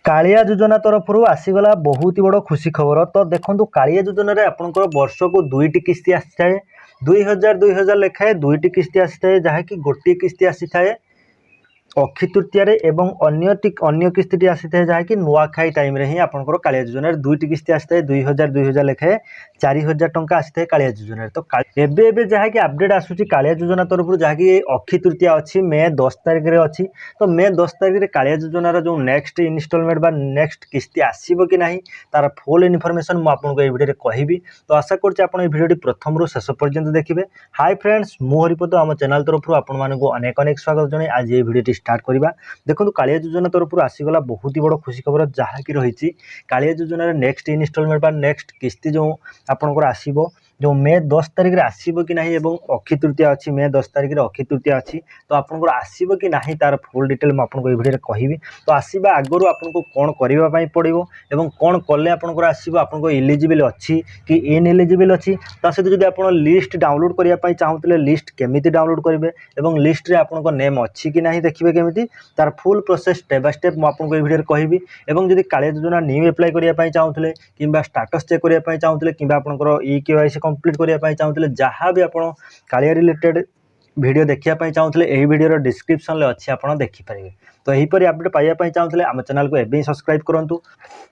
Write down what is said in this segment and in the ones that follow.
कालिया योजना तरफ आसीगला बहुत ही बड़ खुशी खबर। तो देखो कालिया योजन आपंकर वर्ष को दुईट किस्ती आसी थाए 2000 लेखाएं दुईट किस्ती आसी थाए जहाँकि गोटे किस्ती आसी थाए अक्षी तृतीय एवं अन्य किस्ती आसी थाए जहाँकि नुआखाई टाइम रे ही आपंकर कालिया योजन दुईट किस्ती आसी थाए 2000 लेखाएं 4000 टंका आसी थाए कालिया योजन। तो एबे जहाँकि अपडेट आसूची कालिया योजना तरफ जहाँकि अक्षी तृतीय अच्छी मे 10 तारिख में अच्छी। तो मे 10 तारिख में कालिया योजनार जो नेक्स्ट इनस्टलमेंट बा नेक्स्ट किस्ती आसीबो कि नहीं तार फुल इनफॉरमेशन मु आपको ये वीडियो कहबी। तो आशा करछि आपण ये वीडियो प्रथम रु शेष पर्यंत देखिए। हाय फ्रेंड्स, मु हरिपद आम चैनल तरफ आपण मानक अनेक अनेक स्वागत जनाई। आज ये वीडियो स्टार्ट करवा। देखो कालिया योजना तरफ आसीगला बहुत ही बड़ खुशी खबर जहाँकि रही कालिया योजन नेक्स्ट इनस्टलमेंट बा नेक्स्ट किस्ती जो आपंकर आसीबो जो मे 10 तारिख में आसीबो कि नहीं एवं अक्षी तृतीय अच्छी मे 10 तारिख में अक्षी तृतीय अच्छी। तो आपंकर आसीबो कि नहीं तार फुल डिटेल मैं आपको ये वीडियो कहबी। तो आसवा आगु आपको कौन करने पड़ो एवं कौन कले आपंकर आसो आपको इलिजिबल अच्छी कि इनएलिजिबल अच्छी ता सहित जब आप लिस्ट डाउनलोड करने चाहूले लिस्ट केमी डाउनलोड करेंगे और लिस्ट रे आपको नेम अच्छी कि नहीं देखिए केमी तार full process step by step मुझे आपको ये वीडियो कहबी। और जब कालिया योजना न्यू एप्लाई करने चाहूले कि स्टाटस चेक करने चाहूले कि आपंकर ई-KYC कंप्लीट करने चाहूले जहाँ भी आप कालिया रिलेटेड वीडियो देखा चाहूले यही वीडियो डिस्क्रिप्शन में अच्छी आप देखिपारे। तो यहीपरि अपडेट पाइबा चाहूले आम चैनल को एवं सब्सक्राइब करूँ।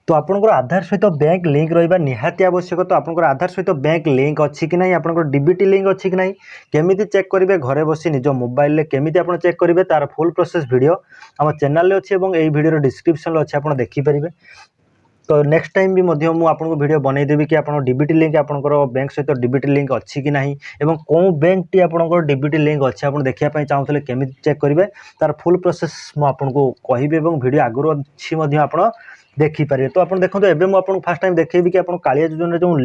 तो आपंकर आधार सहित बैंक लिंक रहा निहाती आवश्यक। तो आपंकर आधार सहित बैंक लिंक अच्छी कि नहीं आपंकर डीबीटी लिंक अच्छी कि नहीं केमी चेक करेंगे घरे बसी निज मोबाइल में केमी आप चेक करेंगे तार फुल प्रोसेस वीडियो आम चैनल में अच्छी और यही वीडियो डिस्क्रिप्शन अच्छी आप देखिपारे। तो नेक्स्ट टाइम भी आपको वीडियो बनईदेवी कि आप डीबीटी लिंक आपंकर बैंक सहित डीबीटी लिंक अच्छी कि नहीं एवं कौन बैंक टी आपंकर डीबीटी लिंक अच्छी आप देखापी चाहूले केमी चेक करेंगे तार फुल प्रोसेस मुझे कहबी और वीडियो आगुरी अच्छी आप देखिपारे। तो आप देखो एवं मुझे फास्ट टाइम देखेबी कि आप कालिया योजन जो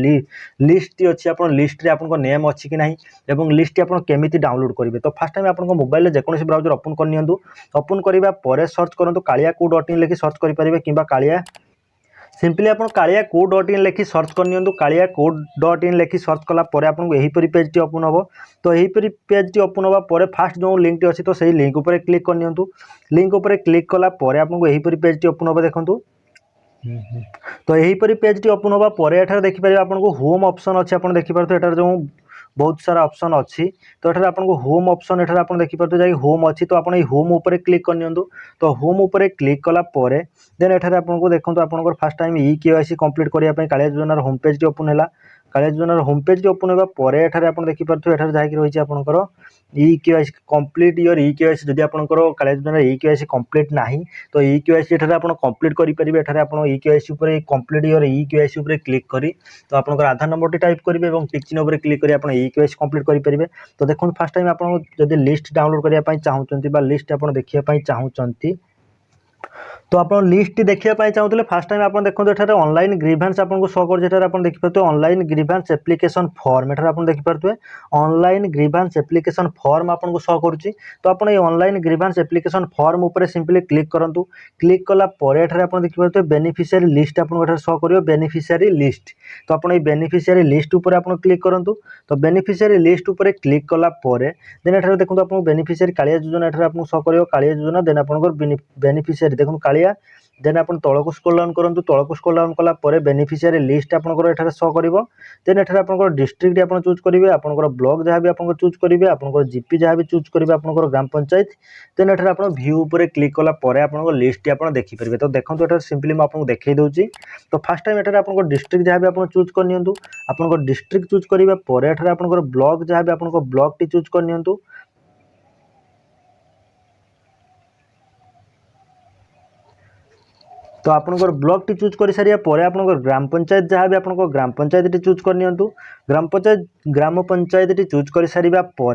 लिस्ट अच्छी आप लिस्ट रे आपको नेम अच्छी कि नहीं एवं लिस्ट आप केमी डाउनलोड करेंगे। तो फास्ट टाइम आप मोबाइल में जेकोसी ब्राउजर ओपन करनी ओपन करने सर्च करूँ kalia.co.in लिखि सर्च करेंगे कि कालिया सिंपली आप kalia.co.in लिखि सर्च करनी kalia.co.in लिखि सर्च कलापर आपको यहीपरि पेज टी ओपन हम। तो यहीपरि पेज टी ओपन होगा पर फास्ट जो लिंक टी अच्छी तो सही लिंक उपर क्लिक करनी लिंक उपर क्लिक कलापर आपको यहीपरि पेज टी ओपन हम। देखो तो यहीपरि पेज टी ओपन होगा पर एठार देखिपारे आपको होम ऑप्शन अच्छी आप देखिपारे। एठार जो बहुत सारा ऑप्शन अच्छी तो ये आपको होम ऑप्शन एठार आप देखिपारे जाए होम अच्छी तो आप होम उपर क्लिक करनी। तो होम उपर क्लिक कलापर देन एठार आपको देखो आप फास्ट टाइम ई-KYC कंप्लीट करने कालिया योजनार होम पेज टी ओपन है। कालिया योजनार होम पेज टी ओपन होगा पर एठार आप देखिपारे एठार जहाँकि रही आपंकर ई-KYC कंप्लीट योर ई-KYC जदि आपंकर कालिया योजनार ई-KYC कंप्लीट नहीं तो ई-KYC एठार आप कंप्लीट करेंगे। एठार आप ई-KYC उपर कंप्लीट योर ई-KYC उपर क्लिक करी तो आपंकर आधार नंबर टी टाइप करेंगे और टिक चिन्ह उपर क्लिक करी आप ई-KYC कंप्लीट करेंगे। तो देखो फास्ट टाइम आप लिस्ट डाउनलोड करने चाहते लिस्ट आप देखा चाहते तो आप लिस्ट देखा चाहते फास्ट टाइम आप देखो ये ऑनलाइन ग्रीवेंस आपको शो कर आप देखिए ऑनलाइन ग्रीवेंस एप्लिकेशन फॉर्म एठार आप देखिए ऑनलाइन ग्रीवेंस एप्लिकेशन फॉर्म आपको शो करुच्ची। तो आप ऑनलाइन ग्रीवेंस एप्लिकेशन फॉर्म उपर सिंपली क्लिक करूँ क्लिक कलापर एठार आप देखिए बेनिफिशियरी लिस्ट आपको शो कर बेनिफिशियरी लिस्ट। तो आप बेनिफिशियरी लिस्ट उपर आप क्लिक करूँ। तो बेनिफिशियरी लिस्ट उपर क्लिक कलापर देन एठार देखो आप बेनिफिशियरी कालिया योजना एठार आपको शो कर कालिया योजना देन आप बेनिफिशियरी देखो कालिया देन आप तलक स्क्रॉल डाउन करूँ तलक स्क्रॉल डाउन कलापर बेनिफिशियरी लिस्ट आपंकर एठार शो कर देन एठार आप डिस्ट्रिक्ट आप चूज करेंगे आपंकर ब्लॉक जहाँ भी आप चूज करेंगे आपंकर जीपी जहाँ भी चूज करेंगे आपंकर ग्राम पंचायत देन एठार आप व्यू उपर क्लिक कलापर आप लिस्ट आप देखिपारे। तो देखो एठार सिंपली मैं आपको देखई दूसरी। तो फास्ट टाइम एठार आप डिस्ट्रिक्ट जहाँ भी आप चूज करनी आपंकर डिस्ट्रिक्ट चूज करेंगे एठार आपंकर ब्लॉक जहाँ भी आप ब्लॉक टी चूज करनी। तो आपंकर ब्लॉक टी चूज कर सारे आपंकर ग्राम पंचायत जहाँ भी आप ग्राम पंचायत टी चूज करनी ग्राम पंचायत टी चूज कर सारे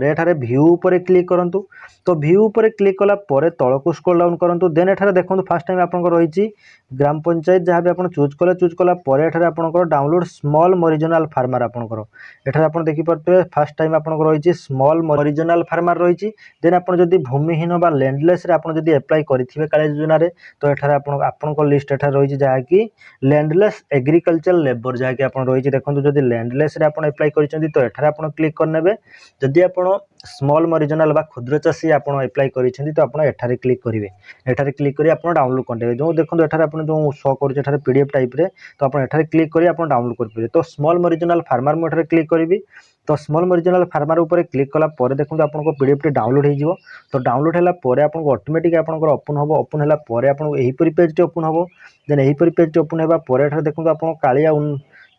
एठार व्यू उपर क्लिक करूँ। तो व्यू उपर क्लिक कलापर तलक स्क्रॉल डाउन करूँ देन एठार देखो फास्ट टाइम आपंकर रही ग्राम पंचायत जहाँ भी आप चूज कलापर एठार आपंकर डाउनलोड स्मॉल मरिजिनाल फार्मर आपंकर एठार आप देखिपारे फास्ट टाइम आपंकर रही स्मॉल मरिजिनाल फार्मर रही देन आप भूमिहीन बा लैंडलेस आप एप्लाई करेंगे कालिया योजन तो एठार आपंकर लिस्ट एठार रही जहाँकि लैंडलेस एग्रीकल्चर लेबर जहाँकि आप रही देखो जब लैंडलेस आप एप्लाई कर तो एठार आप क्लिक करने जदि आप स्मॉल मरीजनाल बा क्षुद्र चाषी आप एप्लाई कर तो आप एठारे क्लिक करेंगे एठारे क्लिक कर आप डाउनलोड करेंगे जो देखो एठारे आप जो शो कर पीडीएफ टाइप रे तो आप एठारे क्लिक कर आप डाउनलोड करेंगे तो स्मॉल मरीजनाल फार्मर मुझे क्लिक करी तो स्मॉल मरीजनाल फार्मर ऊपर क्लिक कला देखो आपको पीडीएफ डाउनलोड हो तो डाउनलोड है आपको ऑटोमेटिक आपंकर ओपन हम ओपन है आपको यहीपरी पेज टी ओपन हम देन यहीपरी पेज टी ओपन होगा देखो आप कालिया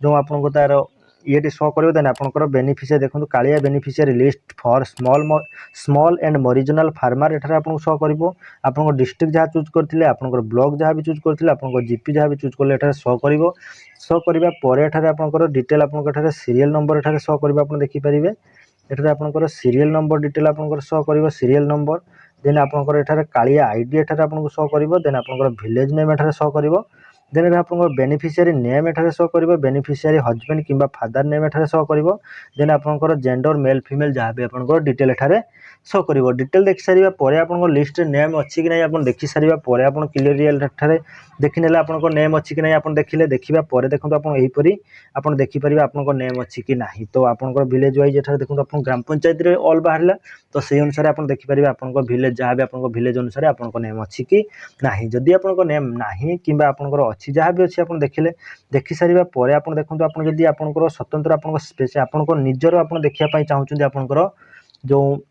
जो आपको तार ये शो कर देन आपंकर बेनिफिशियरी देखो Kalia beneficiary list for small and marginal farmer एठारे आपको शो कर आपको डिस्ट्रिक्ट जहाँ चूज करते आपंकर ब्लॉक जहाँ भी चूज करते आपको जीपी जहाँ भी चूज कले शो कर शो करने आपंकर डिटेल आपंकर सीरियल नंबर एठारे शो कर आप देखिपारे एठारे आपंकर सीरियल नंबर डिटेल आपंकर शो कर सीरियल नंबर देन आपंकर एठारे कालिया आईडी एठारे आपको शो कर देन आपंकर विलेज नेम एठारे शो कर देन आप बेनिफिशियरी नेम एठारे शो कर बेनिफिशियरी हजबैंड किंबा फादर नेम एठारे शो कर देन आपंकर जेंडर मेल फीमेल जहाँ भी आपंकर डिटेल एठारे शो कर डिटेल देखि सारा पर आप लिस्ट नेम अच्छी कि नहीं आप देखि सारा पर आप क्लीयरली एठारे देखने आपंकर नेम अच्छी कि नहीं आप देखिले देखा देखो आप यहीपरी आप देखिपारे आपंकर नेम अच्छी कि नहीं तो आपंकर विलेज वाइज एठारे देखो आप ग्राम पंचायत रे ऑल बाहर तो से अनुसार आप देखिपारे आपंकर विलेज जहाँ भी आपंकर विलेज अनुसार आपंकर नेम अच्छी कि नहीं जदि आपंकर नेम नहीं कि आपंकर अच्छी जहाँ भी अच्छी आप देखिले देखि सारा पर आप देखो आप जदि आपंकर स्वतंत्र आपंकर निजर आप देखापी चाहते आपंकर जो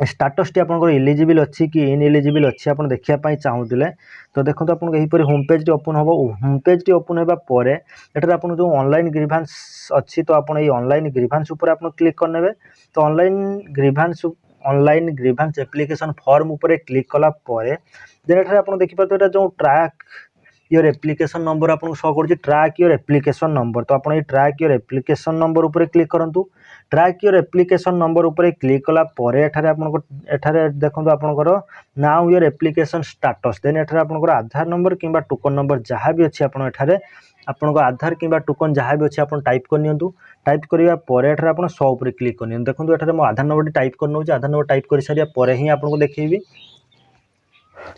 स्टाटस टी आपंकर इलिजिबल अच्छी कि इनएलिजिबल अच्छी आप देखापी चाहूले तो देखो आपको यहीपरी होम पेज टी ओपन हम होम पेज टी ओपन होगा एठार आप जो ऑनलाइन ग्रीभांस अच्छी तो आप ऑनलाइन ग्रीभांस उपर आप क्लिक करने तो ऑनलाइन ग्रीभांस एप्लिकेशन फॉर्म उपर क्लिक कला देन एठार आप देखिए जो ट्रैक योर एप्लिकेशन नंबर आपको शो कर ट्रैक योर एप्लिकेशन नंबर तो आप ट्रैक योर एप्लिकेशन नंबर उपर क्लिक करूँ ट्रैक योर एप्लिकेशन नंबर उपर क्लिक कला एठारे देखो आपंकर now your application status then एठारे आपंकर आधार नंबर किंबा टोकन नंबर जहाँ भी अच्छी आपंकर आधार किंबा टोकन जहाँ भी अच्छी आप टाइप करनी टाइप करने आप शो उपर क्लिक करनी देखो एठारे मो आधार नंबर टाइप कर आधार नंबर टाइप कर सारा ही आपको देखी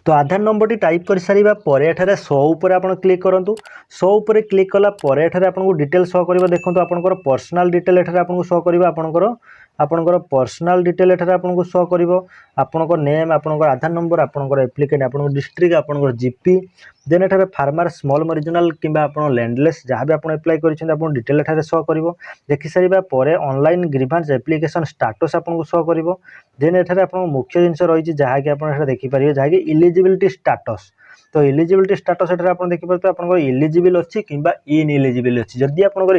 तो आधार नंबर टी टाइप कर सारा पर शो उपर आप क्लिक करूँ शो उपर क्लिक कला आपको डिटेल शो कर देखो आपंकर पर्सनाल डिटेल एठारे आपको शो कर आपंकर पर्सनाल डिटेल एठारे आपको शो कर आपंकर नेम आपंकर आधार नंबर आपंकर एप्लिकेंट आपंकर डिस्ट्रिक्ट आपंकर जीपी देन एठारे फार्मर स्मॉल मरीजनाल किंबा आप लैंडलेस जहाँ भी आप एप्लाई कर डिटेल एठारे शो कर देखि सारा पर ऑनलाइन ग्रीभांस एप्लिकेशन स्टाटस आपको शो कर देन एठारे आप मुख्य जिनस रही जहाँ कि आप देखिपारे जहाँकि इलिजिबिलिटी स्टाटस तो इलिजिबिलिटी स्टाटस एठारे आप देखिपारे आपंकर इलिजिबल अच्छी किंबा इनएलिजिबल अच्छी जदि आपंकर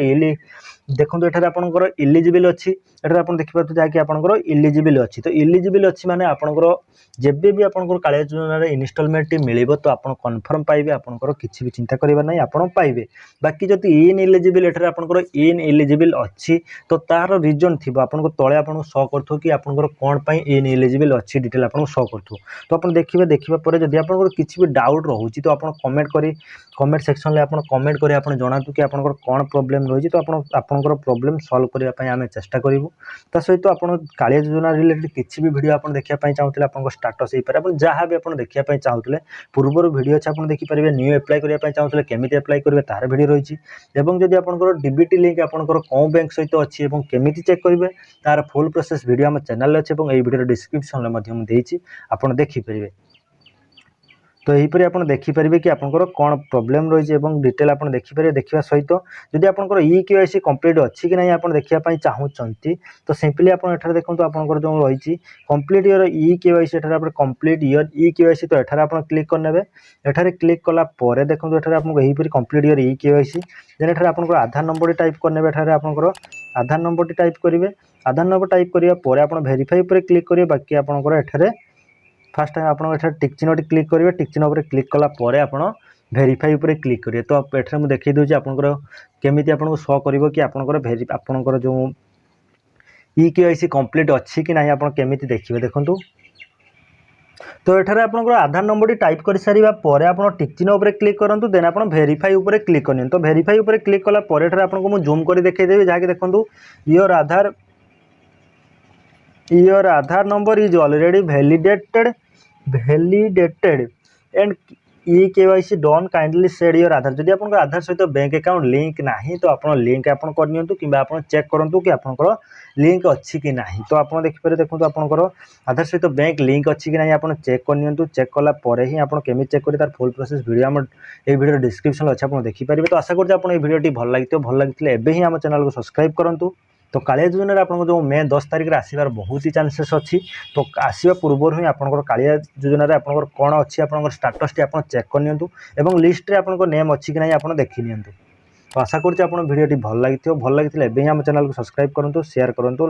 देखो एठारे आपंकर इलिजिबल अच्छी एठारे आप देखिपारे जहाँकि आपंकर इलिजिबल अच्छी तो इलिजिबल अच्छी माने आपंकर जेबे भी आपंकर कालिया योजना इनस्टॉलमेंट टी मिलिबो तो आप कन्फर्म पाइबे आपंकर किछि भी चिंता करिबा नहीं आपण पाइबे बाकी जदि इनएलिजिबल एठारे आपंकर इनएलिजिबल अच्छी तो तार रीजन थिबो आपनको तळे आपनको शो करथो कि आपंकर कोन पई इनएलिजिबल अच्छी डिटेल आपनको शो करथो तो आपण देखिबा परे जदि आपंकर किछि भी डाउट रहउची तो आपण कमेंट सेक्शन ले आपण कमेंट करी आपण जणातु कि आपंकर कोन प्रॉब्लम रही तो आपंकर प्रॉब्लम सॉल्व करिया पई आमे चेष्टा करिवु ता सहित आपण कालिया योजना रिलेटेड किछि भी वीडियो आपण देखिया पई चाहूतले आपन स्टाटस हे पारे आपण जहां भी आपण देखिया पई चाहूतले पूर्वर वीडियो छ आपण देखि परिबे न्यू अप्लाई करिया पई चाहूतले केमिति अप्लाई करिवे तार वीडियो रहिछि एवं जदि आपनकर डीबीटी लिंक आपनकर कोन बैंक सहित अछि एवं केमिति चेक करिवे तार फुल प्रोसेस वीडियो हम चैनल अछि एवं एई वीडियो डिस्क्रिप्शन ले माध्यम देछि आपण देखि परिबे तो यहीपरि आप देखिपारे कि आपंकर कौन प्रोब्लेम रही है डिटेल आप देखिपारे देखा सहित जदि आपंकर ईकेवाईसी कंप्लीट अच्छी कि नहीं आप देखापी चाहूँगी तो सिंपली आप देखो आपंकर जो रही कंप्लीट योर ईकेवाईसी एठारे कंप्लीट योर ईकेवाईसी तो एठारे आप क्लिक करने एठारे क्लिक कला देखो एठारे आपको यहीपरि कंप्लीट योर ईकेवाईसी देन एठारे आपंकर आधार नंबर टाइप करने एठारे आपंकर आधार नंबर टाइप करेंगे आधार नंबर टाइप करा आप वेरीफाई पर क्लिक करेंगे बाकी आपंकर एठारे फास्ट टाइम आप टिक चिन्ह क्लिक करेंगे टिक चिन्ह पर क्लिक कला आप वेरीफाई उपर क्लिक करेंगे तो ये मुझे देखी दूसरी आपंकर केमी आपको शो कर कि आपंकर जो ईकेवाईसी कंप्लीट अच्छी कि नहीं आप केमी देखिए देखूँ तो एठारे आपंकर आधार नंबर टाइप कर सारा पर आप टिक चिन्ह उपर क्लिक करूँ देन आप वेरीफाई उपर क्लिक करनी तो वेरीफाई उपर क्लिक कला आपको मुझे जूम कर देखदेवी जहाँकि देखूँ your Aadhaar number is already validated and KYC done kindly seed your Aadhaar जदि आपन आधार सहित बैंक अकाउंट लिंक नहीं तो आप लिंक आपन करनियंतु कि आपन चेक करंतु कि आपन लिंक अच्छी कि नहीं तो आप देखिपारे देखो आपंकर आधार सहित बैंक लिंक अच्छी कि नहीं आप चेक करनियंतु चेक कला परे ही आप केमी चेक करें तार फुल प्रोसेस वीडियो आम ये वीडियो डिस्क्रिप्शन अच्छे आप देखिपारे तो आशा करते आप भिडियोटी भल लगी एवं ही आम चैनल को सब्सक्राइब करूँ तो कालिया योजना आपको जो मे 10 तारिख में आसबार बहुत ही चांसेस अच्छी तो आसवा पूर्व ही आपंकर कालिया योजना आपंकर कौन अच्छी आप स्टाटस टी आप चेक करनियंतु एवं लिस्ट रे आपन नेम अच्छी कि नहीं आप देखी नियंतु तो आशा करते भिडियोटी भल लगी एवं हम चैनल को सब्सक्राइब करूँ शेयर करूँ।